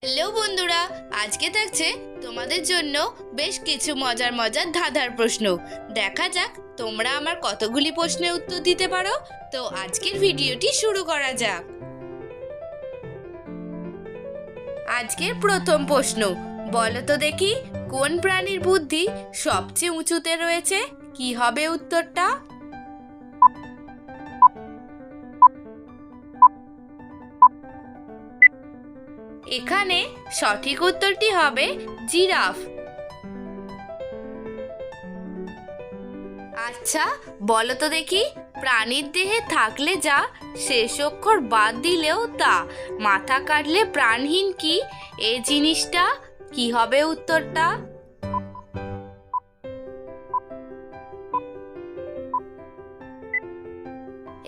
Hello বন্ধুরা, আজকে থাকছে তোমাদের জন্য বেশ কিছু মজার মজার ধাঁধার প্রশ্ন। দেখা যাক তোমরা আমার কতগুলি প্রশ্নের উত্তর দিতে পারো। তো আজকের ভিডিওটি শুরু করা যাক। আজকের প্রথম প্রশ্ন, বলো তো দেখি কোন প্রাণীর বুদ্ধি সবচেয়ে উঁচুতে রয়েছে? কি হবে উত্তরটা? এখানে সঠিক উত্তরটি হবে জিরাফ। আচ্ছা, বলো তো দেখি প্রাণীর দেহে থাকলে যা, শেষ অক্ষর বাদ দিলেও তা, মাথা কাটলে প্রাণহীন কি? এই জিনিসটা কি হবে উত্তরটা?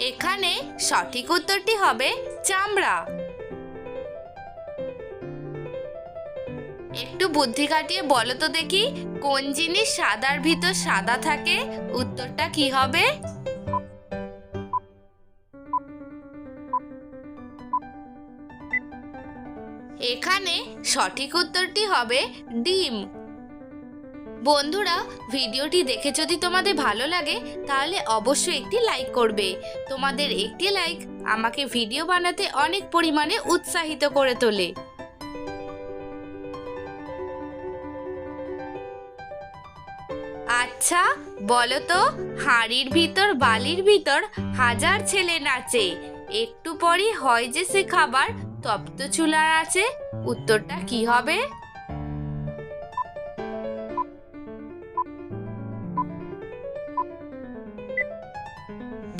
এখানে সঠিক উত্তরটি হবে চামড়া। একটু বুদ্ধি কাটিয়ে বলো তো দেখি কোন জিনিস সাদার ভিতর সাদা থাকে? উত্তরটা কি হবে? এখানে সঠিক উত্তরটি হবে ডিম। বন্ধুরা, ভিডিওটি দেখে যদি তোমাদের ভালো লাগে তাহলে অবশ্যই একটি লাইক করবে। তোমাদের একটি লাইক আমাকে ভিডিও বানাতে অনেক পরিমাণে উৎসাহিত করে তোলে। আচ্ছা, বলো তো হাঁড়ির ভিতর বালির ভিতর হাজার ছেলে নাচে, একটু পরই হয় যে সে খাবার, তপ্ত চুলার আছে। উত্তরটা কি হবে?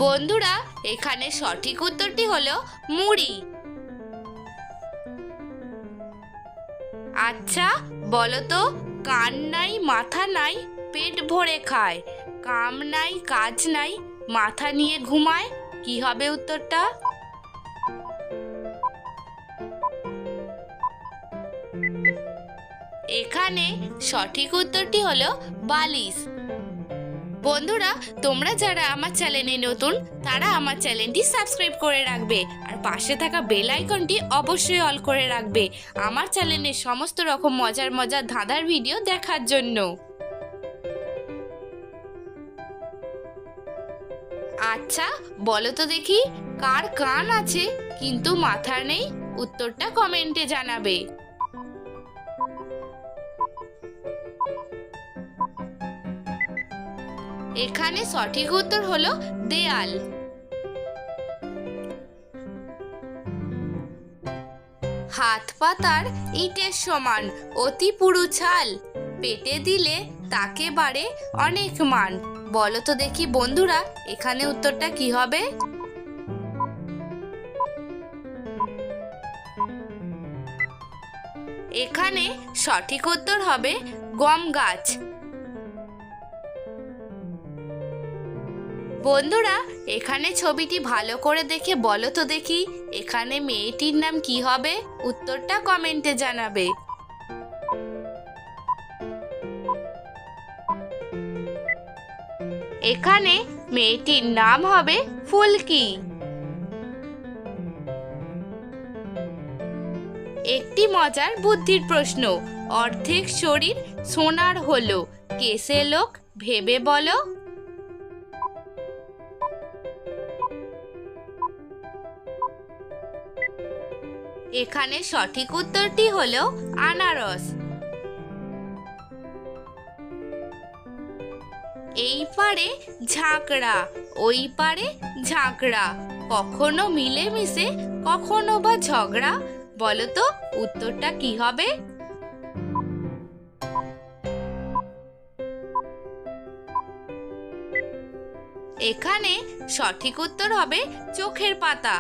বন্ধুরা, এখানে সঠিক উত্তরটি হলো মুড়ি। আচ্ছা, বলো তো কান নাই মাথা নাই পেট ভরে খায়, কাম নাই কাজ নাই মাথা নিয়ে ঘুমায়, কি হবে উত্তরটা? এখানে সঠিক উত্তরটি হলো বালিশ। বন্ধুরা, তোমরা যারা আমার চ্যানেলে নতুন তারা আমার চ্যানেলটি সাবস্ক্রাইব করে রাখবে আর পাশে থাকা বেল আইকনটি অবশ্যই অল করে রাখবে আমার চ্যানেলের সমস্ত রকম মজার মজার ধাঁধার ভিডিও দেখার জন্য। আচ্ছা, বলো তো দেখি কার কান আছে কিন্তু মাথা নেই? উত্তরটা কমেন্টে জানাবে। এখানে সঠিক উত্তর হলো দেয়াল। হাত পাতার ইটের সমান, অতি পুরু ছাল, পেটে দিলে তাকে বাড়ে অনেক মান। বলো তো দেখি বন্ধুরা, এখানে উত্তরটা কি হবে? এখানে সঠিক উত্তর হবে গম গাছ। বন্ধুরা, এখানে ছবিটি ভালো করে দেখে বলো তো দেখি এখানে মেয়েটির নাম কি হবে? উত্তরটা কমেন্টে জানাবে। এখানে মেয়েটির নাম হবে ফুলকি। একটি মজার বুদ্ধির প্রশ্ন, অর্ধেক শরীর সোনার হলো, কেসে লোক ভেবে বলো? এখানে সঠিক উত্তরটি হলো আনারস। এই পারে ঝাঁকড়া, ওই পারে ঝাঁকড়া, কখনো মিলেমিশে কখনো বা ঝগড়া। বলো তো উত্তরটা কি হবে? এখানে সঠিক উত্তর হবে চোখের পাতা।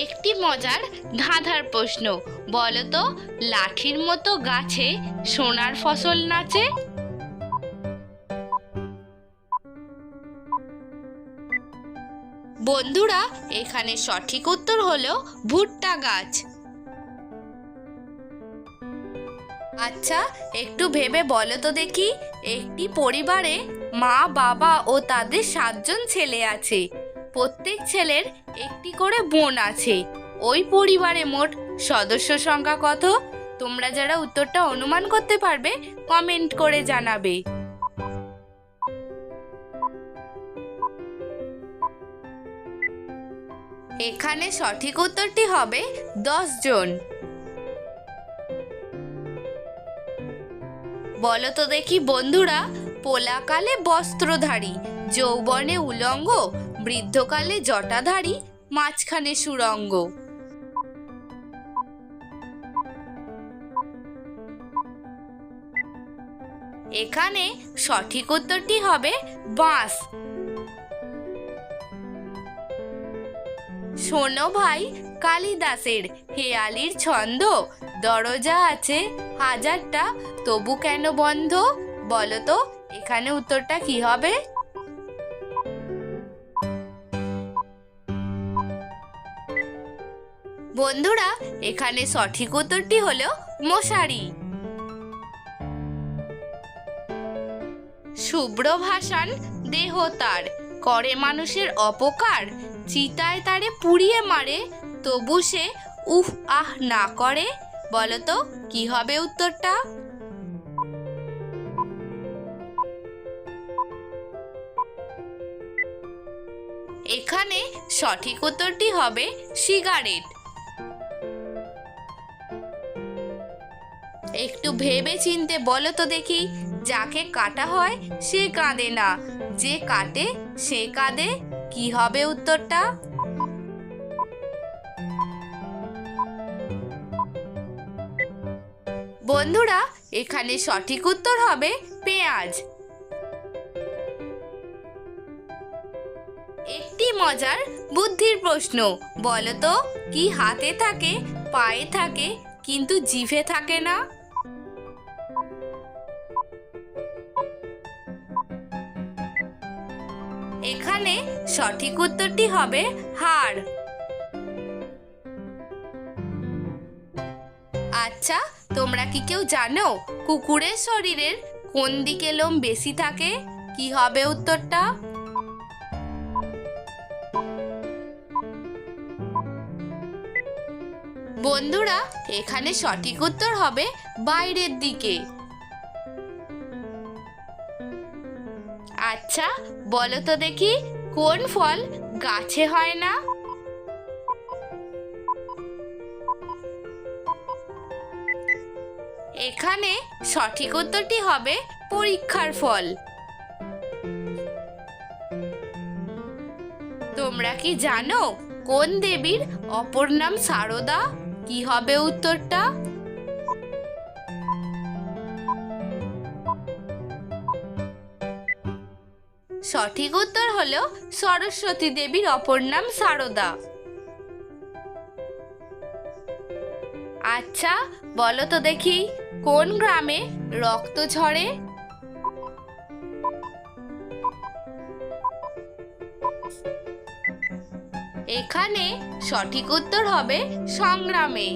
একটি মজার ধাঁধার প্রশ্ন, বলো তো লাঠির মতো গাছে সোনার ফসল নাচে? বন্ধুরা, এখানে সঠিক উত্তর হলো ভুট্টা গাছ। আচ্ছা, একটু ভেবে বলো তো দেখি একটি পরিবারে মা বাবা ও তাদের 7 জন ছেলে আছে। প্রত্যেক ছেলের একটি করে বোন আছে। ওই পরিবারে মোট সদস্য সংখ্যা কত? তোমরা যারা উত্তরটা অনুমান করতে পারবে কমেন্ট করে জানাবে। এখানে সঠিক উত্তরটি হবে 10 জন। বলো তো দেখি বন্ধুরা, পোলাকালে বস্ত্রধারী, যৌবনে উলঙ্গ, বৃদ্ধকালে জটাধারী, মাঝখানে সুরঙ্গ। এখানে সঠিক উত্তরটি হবে বাঁশ। শোনো ভাই কালিদাসের হেয়ালির ছন্দ, দরজা আছে হাজারটা তবু কেন বন্ধ? বলো তো এখানে উত্তরটা কি হবে? বন্ধুরা এখানে সঠিক উত্তরটি হলো মশারি। শুভ্র ভাসান দেহ তার, করে মানুষের অপকার, চিতায় তারে পুড়িয়ে মারে, তবু সে উফ আহ না করে। বলো তো কি হবে উত্তরটা? এখানে সঠিক উত্তরটি হবে সিগারেট। একটু ভেবে চিনতে বলো তো দেখি, যাকে কাটা হয় সে কাঁদে না, যে কাটে সে কাঁদে। কি হবে উত্তরটা? বন্ধুরা এখানে সঠিক উত্তর হবে পেঁয়াজ। একটি মজার বুদ্ধির প্রশ্ন, বলো তো কি হাতে থাকে, পায়ে থাকে, কিন্তু জিভে থাকে না? এখানে সঠিক উত্তরটি হবে হাড়। আচ্ছা, তোমরা কি কেউ জানো কুকুরের শরীরের কোন দিকে লোম বেশি থাকে? কি হবে উত্তরটা? বন্ধুরা এখানে সঠিক উত্তর হবে বাইরের দিকে। আচ্ছা বলো তো দেখি, কোন ফল গাছে হয় না? এখানে সঠিক উত্তরটি হবে পরীক্ষার ফল। তোমরা কি জানো কোন দেবীর অপর নাম সারদা? কি হবে উত্তরটা? সঠিক উত্তর হলো সরস্বতী দেবীর অপর নাম সারদা। আচ্ছা বলো তো দেখি, কোন গ্রামে রক্ত ঝরে? এখানে সঠিক উত্তর হবে সংগ্রামে।